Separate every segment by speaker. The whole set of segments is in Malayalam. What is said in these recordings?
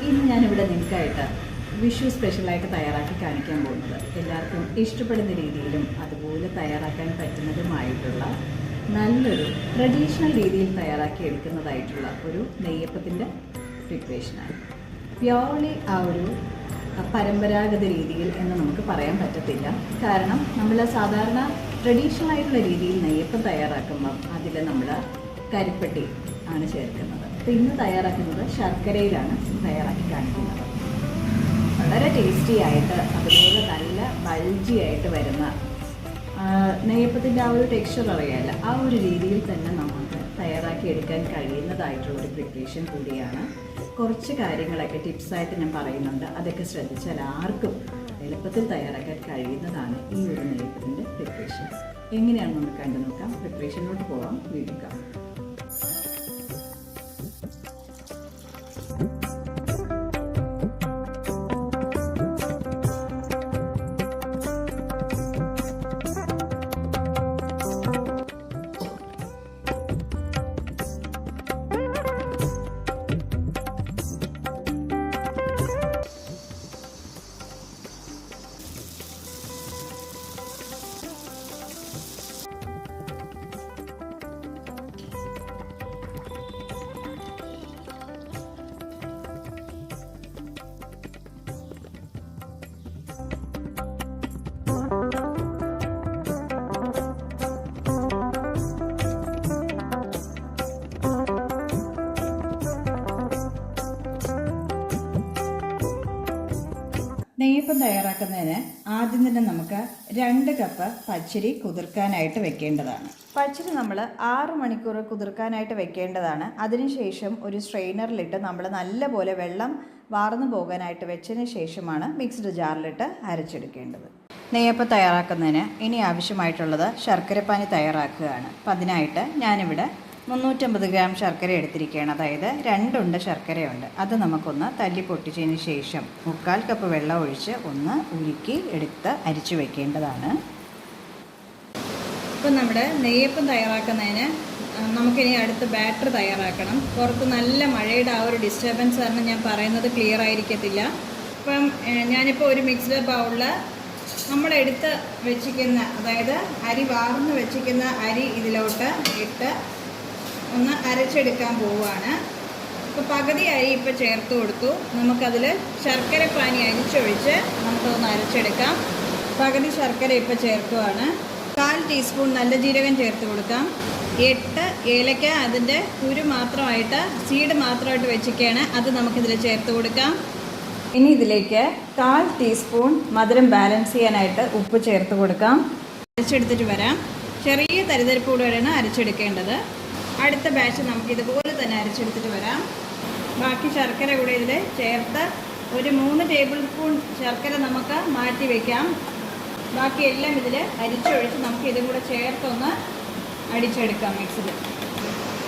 Speaker 1: ഇന്ന് ഞാനിവിടെ നിങ്ങൾക്കായിട്ട് വിഷു സ്പെഷ്യലായിട്ട് തയ്യാറാക്കി കാണിക്കാൻ പോകുന്നത് എല്ലാവർക്കും ഇഷ്ടപ്പെടുന്ന രീതിയിലും അതുപോലെ തയ്യാറാക്കാൻ പറ്റുന്നതുമായിട്ടുള്ള നല്ലൊരു ട്രഡീഷണൽ രീതിയിൽ തയ്യാറാക്കി എടുക്കുന്നതായിട്ടുള്ള ഒരു നെയ്യപ്പത്തിൻ്റെ പ്രിപ്പറേഷനാണ്. പ്യോർലി ആ ഒരു പരമ്പരാഗത രീതിയിൽ എന്ന് നമുക്ക് പറയാൻ പറ്റത്തില്ല. കാരണം നമ്മൾ സാധാരണ ട്രഡീഷണൽ ആയിട്ടുള്ള രീതിയിൽ നെയ്യപ്പം തയ്യാറാക്കുമ്പം അതിൽ നമ്മൾ കരിപ്പട്ടി ആണ് ചേർക്കുന്നത്. അപ്പോൾ ഇന്ന് തയ്യാറാക്കുന്നത് ശർക്കരയിലാണ് തയ്യാറാക്കി കാണിക്കുന്നത്. വളരെ ടേസ്റ്റി ആയിട്ട് അതുപോലെ നല്ല ബൾജി ആയിട്ട് വരുന്ന നെയ്യപ്പത്തിൻ്റെ ആ ഒരു ടെക്സ്ചർ അറിയാമല്ല, ആ ഒരു രീതിയിൽ തന്നെ നമുക്ക് തയ്യാറാക്കി എടുക്കാൻ കഴിയുന്നതായിട്ടുള്ളൊരു പ്രിപ്പറേഷൻ കൂടിയാണ്. കുറച്ച് കാര്യങ്ങളൊക്കെ ടിപ്സായിട്ട് ഞാൻ പറയുന്നുണ്ട്. അതൊക്കെ ശ്രദ്ധിച്ചാൽ ആർക്കും എളുപ്പത്തിൽ തയ്യാറാക്കാൻ കഴിയുന്നതാണ് ഈ ഒരു നെയ്യപ്പത്തിൻ്റെ പ്രിപ്പറേഷൻ. എങ്ങനെയാണെന്ന് നമുക്ക് കണ്ടു നോക്കാം. പ്രിപ്പറേഷനിലോട്ട് പോകാം. വീഡിയോ കാണാം. നെയ്യപ്പം തയ്യാറാക്കുന്നതിന് ആദ്യം തന്നെ നമുക്ക് 2 കപ്പ് പച്ചരി കുതിർക്കാനായിട്ട് വെക്കേണ്ടതാണ്. പച്ചരി നമ്മൾ 6 മണിക്കൂർ കുതിർക്കാനായിട്ട് വെക്കേണ്ടതാണ്. അതിനുശേഷം ഒരു സ്ട്രെയിനറിലിട്ട് നമ്മൾ നല്ലപോലെ വെള്ളം വാർന്നു പോകാനായിട്ട് വെച്ചതിന് ശേഷമാണ് മിക്സ്ഡ് ജാറിലിട്ട് അരച്ചെടുക്കേണ്ടത്. നെയ്യപ്പം തയ്യാറാക്കുന്നതിന് ഇനി ആവശ്യമായിട്ടുള്ളത് ശർക്കരപ്പാനി തയ്യാറാക്കുകയാണ്. അപ്പം അതിനായിട്ട് ഞാനിവിടെ 350 ഗ്രാം ശർക്കര എടുത്തിരിക്കുകയാണ്. അതായത് 2 ഉണ്ട ശർക്കരയുണ്ട്. അത് നമുക്കൊന്ന് തല്ലി പൊട്ടിച്ചതിന് ശേഷം 3/4 കപ്പ് വെള്ളം ഒഴിച്ച് ഒന്ന് ഉരുക്കി എടുത്ത് അരിച്ചു വയ്ക്കേണ്ടതാണ്. ഇപ്പം നമ്മുടെ നെയ്യപ്പം തയ്യാറാക്കുന്നതിന് നമുക്കിനി അടുത്ത് ബാറ്റർ തയ്യാറാക്കണം. പുറത്ത് നല്ല മഴയുടെ ആ ഒരു ഡിസ്റ്റർബൻസ് കാരണം ഞാൻ പറയുന്നത് ക്ലിയർ ആയിരിക്കത്തില്ല. ഇപ്പം ഞാനിപ്പോൾ ഒരു മിക്സ്ഡ് ബൗളിൽ നമ്മളെടുത്ത് വെച്ചിരിക്കുന്ന, അതായത് അരി വാർന്ന് വെച്ചിരിക്കുന്ന അരി ഇതിലോട്ട് ഇട്ട് ഒന്ന് അരച്ചെടുക്കാൻ പോവുകയാണ്. ഇപ്പോൾ പകുതി അരി ഇപ്പോൾ ചേർത്ത് കൊടുത്തു. നമുക്കതിൽ ശർക്കര പാനി അരിച്ചൊഴിച്ച് നമുക്കൊന്ന് അരച്ചെടുക്കാം. പകുതി ശർക്കര ഇപ്പോൾ ചേർക്കുകയാണ്. 1/4 ടീസ്പൂൺ നല്ല ജീരകം ചേർത്ത് കൊടുക്കാം. 8 ഏലക്ക അതിൻ്റെ കുരു മാത്രമായിട്ട്, സീഡ് മാത്രമായിട്ട് വെച്ചിരിക്കുകയാണ്. അത് നമുക്കിതിൽ ചേർത്ത് കൊടുക്കാം. ഇനി ഇതിലേക്ക് 1/4 ടീസ്പൂൺ മധുരം ബാലൻസ് ചെയ്യാനായിട്ട് ഉപ്പ് ചേർത്ത് കൊടുക്കാം. അരച്ചെടുത്തിട്ട് വരാം. ചെറിയ തരിതരിപ്പോടെയാണ് അരച്ചെടുക്കേണ്ടത്. അടുത്ത ബാച്ച് നമുക്ക് ഇതുപോലെ തന്നെ അരച്ചെടുത്തിട്ട് വരാം. ബാക്കി ശർക്കര കൂടെ ഇതിൽ ചേർത്ത് ഒരു 3 ടേബിൾ സ്പൂൺ ശർക്കര നമുക്ക് മാറ്റി വയ്ക്കാം. ബാക്കി എല്ലാം ഇതിൽ അരിച്ചൊഴിച്ച് നമുക്ക് ഇതും കൂടെ ചേർത്തൊന്ന് അടിച്ചെടുക്കാം മിക്സിൽ.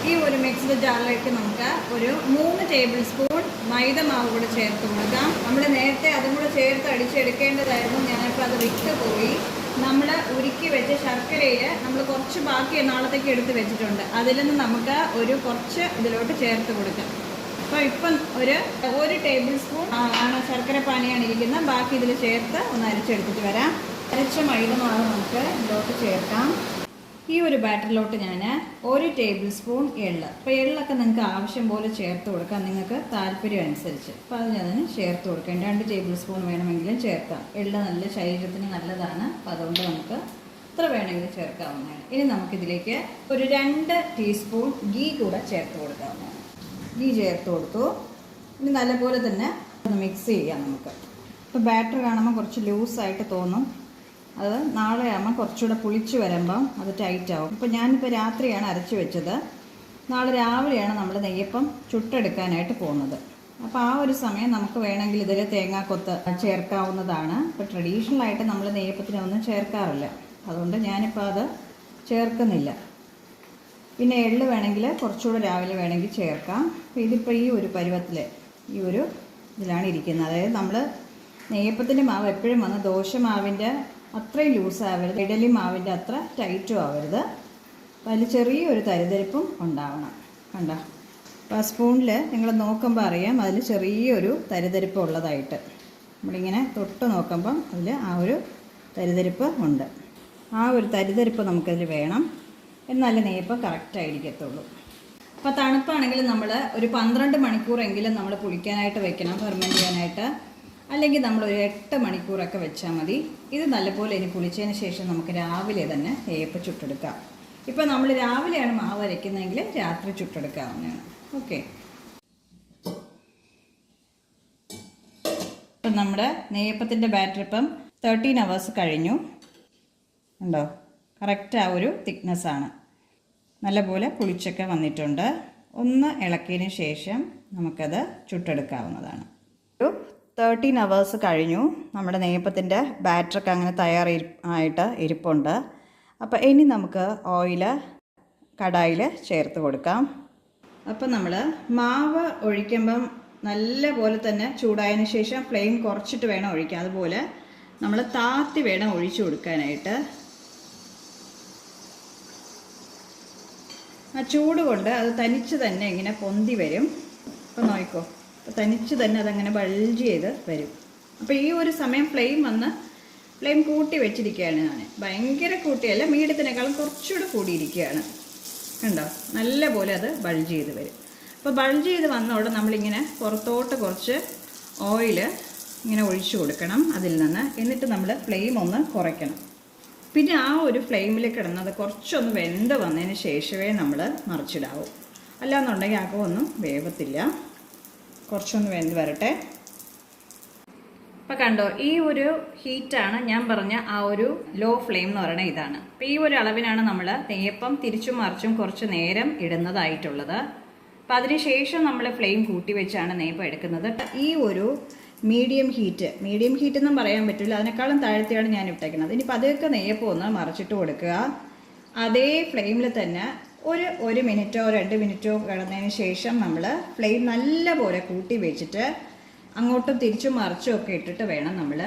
Speaker 1: ഈ ഒരു മിക്സിഡ് ജാറിലേക്ക് നമുക്ക് ഒരു 3 ടേബിൾ സ്പൂൺ മൈദ മാവ് കൂടെ ചേർത്ത് കൊടുക്കാം. നമ്മൾ നേരത്തെ അതും കൂടെ ചേർത്ത് അടിച്ചെടുക്കേണ്ടതായിരുന്നു. ഞാനിപ്പോൾ അത് വിട്ടുപോയി. നമ്മൾ ഉരുക്കി വെച്ച ശർക്കരയിൽ നമ്മൾ കുറച്ച് ബാക്കി നാളത്തേക്ക് എടുത്ത് വെച്ചിട്ടുണ്ട്. അതിൽ നിന്ന് നമുക്ക് ഒരു കുറച്ച് ഇതിലോട്ട് ചേർത്ത് കൊടുക്കാം. അപ്പോൾ ഇപ്പം ഒരു ടേബിൾ സ്പൂൺ ആണ് ശർക്കര പാനിയാണ് ഇരിക്കുന്നത്. ബാക്കി ഇതിൽ ചേർത്ത് ഒന്ന് അരച്ചെടുത്തിട്ട് വരാം. അരച്ച മൈദ മാവ് നമുക്ക് ഇതിലോട്ട് ചേർക്കാം. ഈ ഒരു ബാറ്ററിലോട്ട് ഞാൻ 1 ടേബിൾ സ്പൂൺ എള്ള്, അപ്പോൾ എള്ളൊക്കെ നിങ്ങൾക്ക് ആവശ്യം പോലെ ചേർത്ത് കൊടുക്കാം, നിങ്ങൾക്ക് താല്പര്യം അനുസരിച്ച്. അപ്പോൾ അത് ഞാൻ ചേർത്ത് കൊടുക്കാം. 2 ടേബിൾ സ്പൂൺ വേണമെങ്കിലും ചേർക്കാം. എള്ള് നല്ല ശരീരത്തിന് നല്ലതാണ്. അപ്പോൾ അതുകൊണ്ട് നമുക്ക് എത്ര വേണമെങ്കിലും ചേർക്കാവുന്നതാണ്. ഇനി നമുക്കിതിലേക്ക് ഒരു 2 ടീസ്പൂൺ ഗീ കൂടെ ചേർത്ത് കൊടുക്കാവുന്നതാണ്. ഗീ ചേർത്ത് കൊടുത്തു. ഇനി നല്ലപോലെ തന്നെ ഒന്ന് മിക്സ് ചെയ്യാം നമുക്ക്. ഇപ്പോൾ ബാറ്റർ കാണുമ്പോൾ കുറച്ച് ലൂസായിട്ട് തോന്നും. അത് നാളെ ആകുമ്പോൾ കുറച്ചുകൂടെ പുളിച്ച് വരുമ്പം അത് ടൈറ്റ് ആവും. ഇപ്പോൾ ഞാനിപ്പോൾ രാത്രിയാണ് അരച്ച് വെച്ചത്. നാളെ രാവിലെയാണ് നമ്മൾ നെയ്യപ്പം ചുട്ടെടുക്കാനായിട്ട് പോകുന്നത്. അപ്പോൾ ആ ഒരു സമയം നമുക്ക് വേണമെങ്കിൽ ഇതിൽ തേങ്ങാക്കൊത്ത് ചേർക്കാവുന്നതാണ്. ഇപ്പോൾ ട്രഡീഷണലായിട്ട് നമ്മൾ നെയ്യപ്പത്തിനൊന്നും ചേർക്കാറില്ല. അതുകൊണ്ട് ഞാനിപ്പോൾ അത് ചേർക്കുന്നില്ല. പിന്നെ എള്ള് വേണമെങ്കിൽ കുറച്ചുകൂടെ രാവിലെ വേണമെങ്കിൽ ചേർക്കാം. അപ്പോൾ ഇതിപ്പോൾ ഈ ഒരു പരുവത്തിൽ ഇതിലാണ് ഇരിക്കുന്നത്. അതായത് നമ്മൾ നെയ്യപ്പത്തിൻ്റെ മാവ് എപ്പോഴും വന്ന് ദോശമാവിൻ്റെ അത്രയും ലൂസാവരുത്, ഇഡലി മാവിൻ്റെ അത്ര ടൈറ്റും ആവരുത്. അതിൽ ചെറിയൊരു തരിതരിപ്പും ഉണ്ടാവണം. കണ്ടോ? അപ്പോൾ ആ സ്പൂണിൽ നിങ്ങൾ നോക്കുമ്പോൾ അറിയാം അതിൽ ചെറിയൊരു തരിതരിപ്പ് ഉള്ളതായിട്ട്. നമ്മളിങ്ങനെ തൊട്ട് നോക്കുമ്പം അതിൽ ആ ഒരു തരിതരിപ്പ് ഉണ്ട്. ആ ഒരു തരിതരിപ്പ് നമുക്കതിൽ വേണം, എന്നാലേ നെയ്യപ്പം കറക്റ്റായിരിക്കത്തുള്ളൂ. അപ്പോൾ തണുപ്പാണെങ്കിൽ നമ്മൾ ഒരു 12 മണിക്കൂറെങ്കിലും നമ്മൾ പുളിക്കാനായിട്ട് വെക്കണം, ഫെർമെൻറ്റ് ചെയ്യാനായിട്ട്. അല്ലെങ്കിൽ നമ്മളൊരു 8 മണിക്കൂറൊക്കെ വെച്ചാൽ മതി. ഇത് നല്ലപോലെ ഇനി പുളിച്ചതിന് ശേഷം നമുക്ക് രാവിലെ തന്നെ നെയ്യപ്പം ചുട്ടെടുക്കാം. ഇപ്പോൾ നമ്മൾ രാവിലെയാണ് മാവ് അരയ്ക്കുന്നതെങ്കിൽ രാത്രി ചുട്ടെടുക്കാവുന്നതാണ്. ഓക്കെ, ഇപ്പം നമ്മുടെ നെയ്യപ്പത്തിൻ്റെ ബാറ്റർ ഇപ്പം 13 hours കഴിഞ്ഞു. ഉണ്ടോ, കറക്റ്റ് ആ ഒരു തിക്നെസ്സാണ്. നല്ലപോലെ പുളിച്ചൊക്കെ വന്നിട്ടുണ്ട്. ഒന്ന് ഇളക്കിയതിന് ശേഷം നമുക്കത് ചുട്ടെടുക്കാവുന്നതാണ്. ഒരു 13 hours കഴിഞ്ഞു. നമ്മുടെ നെയ്യപ്പത്തിൻ്റെ ബാറ്ററൊക്കെ അങ്ങനെ ആയിട്ട് ഇരിപ്പുണ്ട്. അപ്പോൾ ഇനി നമുക്ക് ഓയിൽ കടായിൽ ചേർത്ത് കൊടുക്കാം. അപ്പോൾ നമ്മൾ മാവ് ഒഴിക്കുമ്പം നല്ല പോലെ തന്നെ ചൂടായതിന് ശേഷം ഫ്ലെയിം കുറച്ചിട്ട് വേണം ഒഴിക്കാൻ. അതുപോലെ നമ്മൾ താത്തി വേണം ഒഴിച്ചു കൊടുക്കാനായിട്ട്. ആ ചൂട് കൊണ്ട് അത് തനിച്ച് തന്നെ ഇങ്ങനെ പൊന്തി വരും. അപ്പോൾ നോക്കിക്കോ, അപ്പോൾ തനിച്ച് തന്നെ അതങ്ങനെ ബൾജ് ചെയ്ത് വരും. അപ്പോൾ ഈ ഒരു സമയം ഫ്ലെയിം കൂട്ടി വെച്ചിരിക്കുകയാണ് ഞാൻ. ഭയങ്കര കൂട്ടിയല്ല, മീഡിയത്തിനേക്കാളും കുറച്ചുകൂടെ കൂടിയിരിക്കുകയാണ്. കണ്ടോ, നല്ല പോലെ അത് ബൾജ് ചെയ്ത് വരും. അപ്പോൾ ബൾജ് ചെയ്ത് വന്നോടെ നമ്മളിങ്ങനെ പുറത്തോട്ട് കുറച്ച് ഓയിൽ ഇങ്ങനെ ഒഴിച്ചു കൊടുക്കണം അതിൽ നിന്ന്. എന്നിട്ട് നമ്മൾ ഫ്ലെയിം ഒന്ന് കുറയ്ക്കണം. പിന്നെ ആ ഒരു ഫ്ലെയിമിൽ കിടന്നത് കുറച്ചൊന്ന് വെന്ത് വന്നതിന് ശേഷമേ നമ്മൾ മറിച്ചിടാവൂ. അല്ലാന്നുണ്ടെങ്കിൽ അകമൊന്നും വേവത്തില്ല. കുറച്ചൊന്ന് വെന്ത് വരട്ടെ. അപ്പോൾ കണ്ടോ, ഈ ഒരു ഹീറ്റാണ് ഞാൻ പറഞ്ഞ ആ ഒരു ലോ ഫ്ലെയിം എന്ന് പറയുന്നത് ഇതാണ്. അപ്പോൾ ഈ ഒരു അളവിനാണ് നമ്മൾ നെയ്യപ്പം തിരിച്ചും മറിച്ചും കുറച്ച് നേരം ഇടുന്നതായിട്ടുള്ളത്. അപ്പോൾ അതിനുശേഷം നമ്മൾ ഫ്ലെയിം കൂട്ടി വെച്ചാണ് നെയ്യപ്പം എടുക്കുന്നത്. ഈ ഒരു മീഡിയം ഹീറ്റ് എന്നും പറയാൻ പറ്റില്ല, അതിനേക്കാളും താഴ്ത്തിയാണ് ഞാൻ ഇട്ടേക്കുന്നത്. ഇനി പതുക്കെ നെയ്യപ്പം ഒന്ന് മറിച്ചിട്ട് കൊടുക്കുക. അതേ ഫ്ലെയിമിൽ തന്നെ ഒരു 1 മിനിറ്റോ 2 മിനിറ്റോ കിടന്നതിന് ശേഷം നമ്മൾ ഫ്ലെയിം നല്ല പോലെ കൂട്ടി വെച്ചിട്ട് അങ്ങോട്ടും തിരിച്ചും മറിച്ചും ഒക്കെ ഇട്ടിട്ട് വേണം നമ്മൾ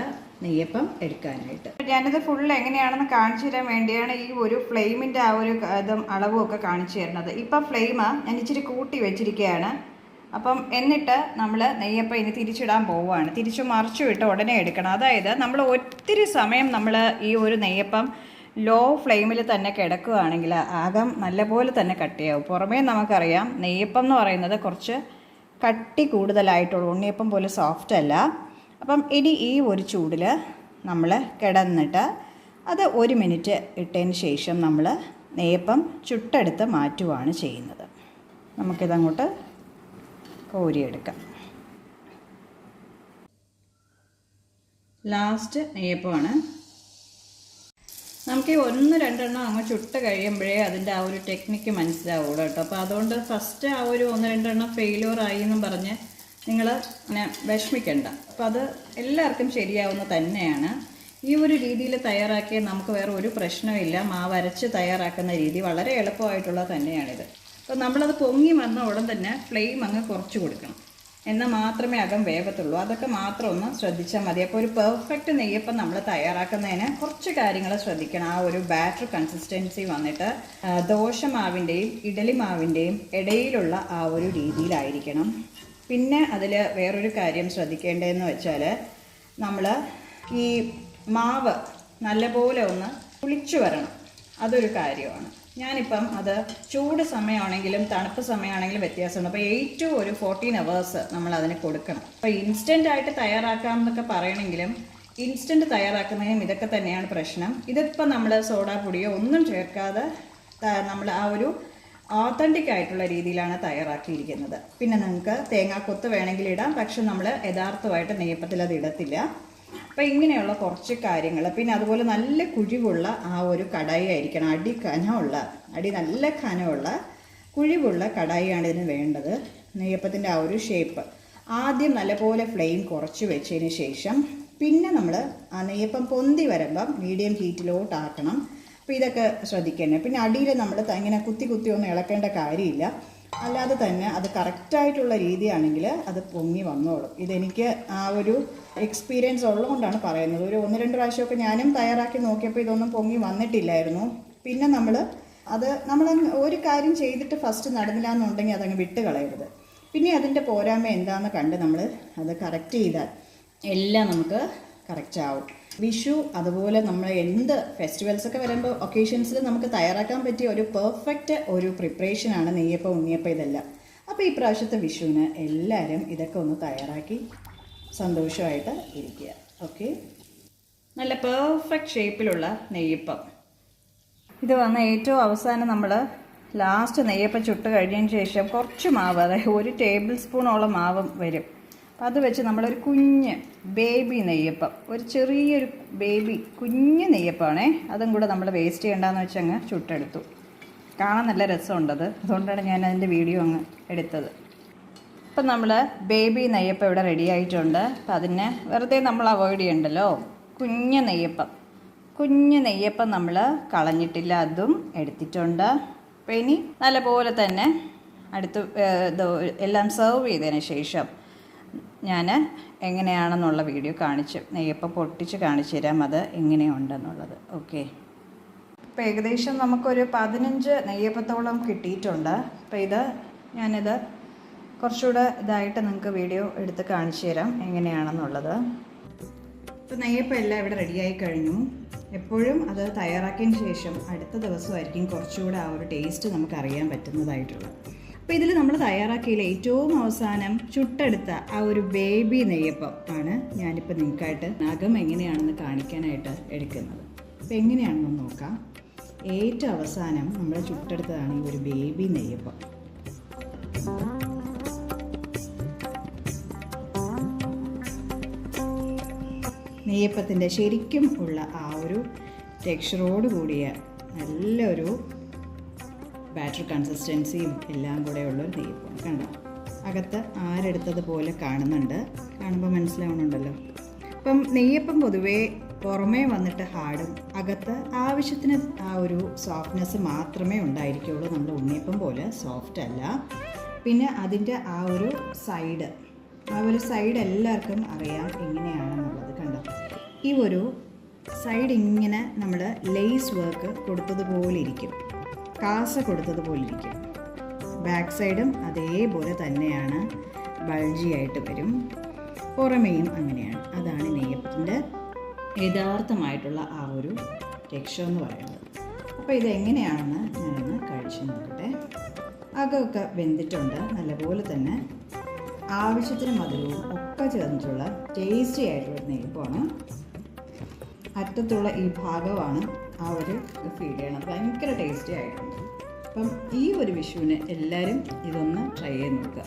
Speaker 1: നെയ്യപ്പം എടുക്കാനായിട്ട്. ഞാനിത് ഫുൾ എങ്ങനെയാണെന്ന് കാണിച്ചു തരാൻ വേണ്ടിയാണ് ഈ ഒരു ഫ്ലെയിമിൻ്റെ ആ ഒരു അളവും ഒക്കെ കാണിച്ചു തരുന്നത്. ഇപ്പം ഫ്ലെയിം ഞാൻ ഇച്ചിരി കൂട്ടി വെച്ചിരിക്കുകയാണ്. അപ്പം എന്നിട്ട് നമ്മൾ നെയ്യപ്പം ഇനി തിരിച്ചിടാൻ പോവുകയാണ്. തിരിച്ചു മറിച്ചു ഇട്ട് ഉടനെ എടുക്കണം. അതായത് നമ്മൾ ഒത്തിരി സമയം നമ്മൾ ഈ ഒരു നെയ്യപ്പം ലോ ഫ്ലെയിമിൽ തന്നെ കിടക്കുകയാണെങ്കിൽ ആകം നല്ലപോലെ തന്നെ കട്ടിയാവും. പുറമേ നമുക്കറിയാം നെയ്യപ്പം എന്ന് പറയുന്നത് കുറച്ച് കട്ടി കൂടുതലായിട്ടുള്ളൂ, ഉണ്ണിയപ്പം പോലെ സോഫ്റ്റ് അല്ല. അപ്പം ഇനി ഈ ഒരു ചൂടിൽ നമ്മൾ കിടന്നിട്ട് അത് 1 മിനിറ്റ് ഇട്ടതിന് ശേഷം നമ്മൾ നെയ്യപ്പം ചുട്ടെടുത്ത് മാറ്റുകയാണ് ചെയ്യുന്നത്. നമുക്കിതങ്ങോട്ട് കോരിയെടുക്കാം. ലാസ്റ്റ് നെയ്യപ്പമാണ്. നമുക്ക് ഈ 1-2 അങ്ങ് ചുട്ട് കഴിയുമ്പോഴേ അതിൻ്റെ ആ ഒരു ടെക്നിക്ക് മനസ്സിലാവുള്ളൂ കേട്ടോ. അപ്പോൾ അതുകൊണ്ട് ഫസ്റ്റ് ആ ഒരു 1-2 ഫെയിലിയറായി എന്നും പറഞ്ഞ് നിങ്ങൾ അങ്ങനെ വിഷമിക്കണ്ട. അപ്പോൾ അത് എല്ലാവർക്കും ശരിയാവുന്ന തന്നെയാണ്. ഈ ഒരു രീതിയിൽ തയ്യാറാക്കിയാൽ നമുക്ക് വേറെ ഒരു പ്രശ്നമില്ല. മാവ് അരച്ച് തയ്യാറാക്കുന്ന രീതി വളരെ എളുപ്പമായിട്ടുള്ളത് തന്നെയാണിത്. അപ്പോൾ നമ്മളത് പൊങ്ങി വന്ന ഉടൻ തന്നെ ഫ്ലെയിം അങ്ങ് കുറച്ച് കൊടുക്കണം, എന്നാൽ മാത്രമേ അകം വേവത്തുള്ളൂ. അതൊക്കെ മാത്രം ഒന്ന് ശ്രദ്ധിച്ചാൽ മതി. അപ്പോൾ ഒരു പെർഫെക്റ്റ് നെയ്യപ്പം നമ്മൾ തയ്യാറാക്കുന്നതിന് കുറച്ച് കാര്യങ്ങൾ ശ്രദ്ധിക്കണം. ആ ഒരു ബാറ്റർ കൺസിസ്റ്റൻസി വന്നിട്ട് ദോശമാവിൻ്റെയും ഇഡലി മാവിൻ്റെയും ഇടയിലുള്ള ആ ഒരു രീതിയിലായിരിക്കണം. പിന്നെ അതിൽ വേറൊരു കാര്യം ശ്രദ്ധിക്കേണ്ടതെന്ന് വെച്ചാൽ നമ്മൾ ഈ മാവ് നല്ലപോലെ ഒന്ന് പുളിച്ചു വരണം. അതൊരു കാര്യമാണ്. ഞാനിപ്പം അത് ചൂട് സമയമാണെങ്കിലും തണുപ്പ് സമയമാണെങ്കിലും വ്യത്യാസമുണ്ട്. അപ്പോൾ 8 to 14 hours നമ്മൾ അതിന് കൊടുക്കണം. അപ്പോൾ ഇൻസ്റ്റൻ്റ് ആയിട്ട് തയ്യാറാക്കാമെന്നൊക്കെ പറയണമെങ്കിലും ഇൻസ്റ്റൻറ്റ് തയ്യാറാക്കുന്നതിനും ഇതൊക്കെ തന്നെയാണ് പ്രശ്നം. ഇതിപ്പോൾ നമ്മൾ സോഡാപ്പൊടിയോ ഒന്നും ചേർക്കാതെ നമ്മൾ ആ ഒരു ഓത്തൻറ്റിക് ആയിട്ടുള്ള രീതിയിലാണ് തയ്യാറാക്കിയിരിക്കുന്നത്. പിന്നെ നിങ്ങൾക്ക് തേങ്ങാക്കൊത്ത് വേണമെങ്കിൽ ഇടാം, പക്ഷെ നമ്മൾ യഥാർത്ഥമായിട്ട് നെയ്യപ്പത്തിൽ അത് ഇടത്തില്ല. അപ്പോൾ ഇങ്ങനെയുള്ള കുറച്ച് കാര്യങ്ങൾ. പിന്നെ അതുപോലെ നല്ല കുഴിവുള്ള ആ ഒരു കടായി ആയിരിക്കണം. അടി നല്ല കനമുള്ള കുഴിവുള്ള കടായിയാണ് ഇതിന് വേണ്ടത്. നെയ്യപ്പത്തിൻ്റെ ആ ഒരു ഷേപ്പ് ആദ്യം നല്ലപോലെ ഫ്ലെയിം കുറച്ച് വെച്ചതിന് ശേഷം പിന്നെ നമ്മൾ ആ നെയ്യപ്പം പൊന്തി വരുമ്പം മീഡിയം ഹീറ്റിലോട്ടാക്കണം. അപ്പോൾ ഇതൊക്കെ ശ്രദ്ധിക്കേണ്ടത്. പിന്നെ അടിയിൽ നമ്മൾ ഇങ്ങനെ കുത്തി ഒന്നും ഇളക്കേണ്ട കാര്യമില്ല. അല്ലാതെ തന്നെ അത് കറക്റ്റായിട്ടുള്ള രീതിയാണെങ്കിൽ അത് പൊങ്ങി വന്നോളും. ഇതെനിക്ക് ആ ഒരു എക്സ്പീരിയൻസ് ഉള്ളതുകൊണ്ടാണ് പറയുന്നത്. ഒരു 1-2 പ്രാവശ്യമൊക്കെ ഞാനും തയ്യാറാക്കി നോക്കിയപ്പോൾ ഇതൊന്നും പൊങ്ങി വന്നിട്ടില്ലായിരുന്നു. പിന്നെ നമ്മൾ
Speaker 2: അത് നമ്മൾ ഒരു കാര്യം ചെയ്തിട്ട് ഫസ്റ്റ് നടന്നില്ല എന്നുണ്ടെങ്കിൽ അതങ്ങ് വിട്ട് കളയരുത്. പിന്നെ അതിൻ്റെ പോരായ്മ എന്താണെന്ന് കണ്ട് നമ്മൾ അത് കറക്റ്റ് ചെയ്താൽ എല്ലാം നമുക്ക് കറക്റ്റ് ആവും. വിഷു അതുപോലെ നമ്മൾ എന്ത് ഫെസ്റ്റിവൽസൊക്കെ വരുമ്പോൾ ഒക്കേഷൻസിൽ നമുക്ക് തയ്യാറാക്കാൻ പറ്റിയ ഒരു പെർഫെക്റ്റ് ഒരു പ്രിപ്പറേഷനാണ് നെയ്യപ്പം, ഉണ്ണിയപ്പം ഇതെല്ലാം. അപ്പോൾ ഈ പ്രാവശ്യത്തെ വിഷുവിന് എല്ലാവരും ഇതൊക്കെ ഒന്ന് തയ്യാറാക്കി സന്തോഷമായിട്ട് ഇരിക്കുക. ഓക്കെ,
Speaker 1: നല്ല പെർഫെക്റ്റ് ഷേപ്പിലുള്ള നെയ്യപ്പം. ഇത് വന്ന ഏറ്റവും അവസാനം നമ്മൾ ലാസ്റ്റ് നെയ്യപ്പം ചുട്ട് കഴിഞ്ഞതിന് ശേഷം കുറച്ച് മാവ്, അതായത് 1 ടേബിൾ സ്പൂണോളം മാവും വരും. അപ്പം അത് വെച്ച് നമ്മളൊരു കുഞ്ഞ് ബേബി നെയ്യപ്പം, ഒരു ചെറിയൊരു ബേബി കുഞ്ഞ് നെയ്യപ്പമാണേ, അതും കൂടെ നമ്മൾ വേസ്റ്റ് ചെയ്യേണ്ടെന്ന് വെച്ച് അങ്ങ് ചുട്ടെടുത്തു. കാണാൻ നല്ല രസമുണ്ടത്, അതുകൊണ്ടാണ് ഞാൻ അതിൻ്റെ വീഡിയോ അങ്ങ് എടുത്തത്. ഇപ്പം നമ്മൾ ബേബി നെയ്യപ്പം ഇവിടെ റെഡി ആയിട്ടുണ്ട്. അപ്പം അതിനെ വെറുതെ നമ്മൾ അവോയ്ഡ് ചെയ്യണ്ടല്ലോ. കുഞ്ഞ് നെയ്യപ്പം നമ്മൾ കളഞ്ഞിട്ടില്ല, അതും എടുത്തിട്ടുണ്ട്. അപ്പോൾ ഇനി നല്ലപോലെ തന്നെ അടുത്ത് എല്ലാം സെർവ് ചെയ്തതിന് ശേഷം ഞാൻ എങ്ങനെയാണെന്നുള്ള വീഡിയോ നെയ്യപ്പം പൊട്ടിച്ച് കാണിച്ചു തരാം അത് എങ്ങനെയുണ്ടെന്നുള്ളത്. ഓക്കെ, ഇപ്പോൾ ഏകദേശം നമുക്കൊരു 15 നെയ്യപ്പത്തോളം കിട്ടിയിട്ടുണ്ട്. അപ്പോൾ ഞാനിത് കുറച്ചുകൂടെ ഇതായിട്ട് നിങ്ങൾക്ക് വീഡിയോ എടുത്ത് കാണിച്ചു തരാം എങ്ങനെയാണെന്നുള്ളത്. ഇപ്പോൾ നെയ്യപ്പം എല്ലാം ഇവിടെ റെഡിയായി കഴിഞ്ഞു. എപ്പോഴും അത് തയ്യാറാക്കിയതിന് ശേഷം അടുത്ത ദിവസമായിരിക്കും കുറച്ചുകൂടെ ആ ഒരു ടേസ്റ്റ് നമുക്ക് അറിയാൻ പറ്റുന്നതായിട്ടുള്ളത്. അപ്പോൾ ഇതിൽ നമ്മൾ തയ്യാറാക്കിയതിൽ ഏറ്റവും അവസാനം ചുട്ടെടുത്ത ആ ഒരു ബേബി നെയ്യപ്പം ആണ് ഞാനിപ്പോൾ നിങ്ങൾക്കായിട്ട് അകം എങ്ങനെയാണെന്ന് കാണിക്കാനായിട്ട് എടുക്കുന്നത്. അപ്പോൾ എങ്ങനെയാണെന്ന് നോക്കാം. ഏറ്റവും അവസാനം നമ്മൾ ചുട്ടെടുത്തതാണ് ഈ ഒരു ബേബി നെയ്യപ്പം. നെയ്യപ്പത്തിൻ്റെ ശരിക്കും ഉള്ള ആ ഒരു ടെക്സ്ചറോട് കൂടിയ നല്ലൊരു ബാറ്റർ കൺസിസ്റ്റൻസിയും എല്ലാം കൂടെ ഉള്ളൊരു നെയ്യപ്പം. കണ്ടോ, അകത്ത് ആരെടുത്തതുപോലെ കാണുന്നുണ്ട്, കാണുമ്പോൾ മനസ്സിലാവുന്നുണ്ടല്ലോ. അപ്പം നെയ്യപ്പം പൊതുവേ പുറമേ വന്നിട്ട് ഹാർഡും അകത്ത് ആവശ്യത്തിന് ആ ഒരു സോഫ്റ്റ്നെസ് മാത്രമേ ഉണ്ടായിരിക്കുള്ളൂ. നമ്മുടെ ഉണ്ണിയപ്പം പോലെ സോഫ്റ്റ് അല്ല. പിന്നെ അതിൻ്റെ ആ ഒരു സൈഡ് എല്ലാവർക്കും അറിയാം എങ്ങനെയാണെന്നുള്ളത്. കണ്ടോ, ഈ ഒരു സൈഡ് ഇങ്ങനെ നമ്മൾ ലേസ് വർക്ക് കൊടുത്തതുപോലെ ഇരിക്കും, കാസ കൊടുത്തതുപോലെ ഇരിക്കും. ബാക്ക് സൈഡും അതേപോലെ തന്നെയാണ്, ബൾജി ആയിട്ട് വരും. പുറമേയും അങ്ങനെയാണ്. അതാണ് നെയ്യപ്പത്തിൻ്റെ യഥാർത്ഥമായിട്ടുള്ള ആ ഒരു ടെക്സ്ചർ എന്ന് പറയുന്നത്. അപ്പോൾ ഇതെങ്ങനെയാണെന്ന് ഞാനൊന്ന് കഴിച്ച് നോക്കട്ടെ. അകമൊക്കെ വെന്തിട്ടുണ്ട്, നല്ലപോലെ തന്നെ ആവശ്യത്തിന് മധുരവും ഒക്കെ ചേർന്നിട്ടുള്ള ടേസ്റ്റി ആയിട്ടുള്ള നെയ്യപ്പമാണ്. അറ്റത്തുള്ള ഈ ഭാഗമാണ് ആ ഒരു ഫീൽ ചെയ്യണത്, ഭയങ്കര ടേസ്റ്റി ആയിട്ടുണ്ട്. അപ്പം ഈ ഒരു വിഷുവിന് എല്ലാവരും ഇതൊന്ന് ട്രൈ ചെയ്ത് നോക്കുക.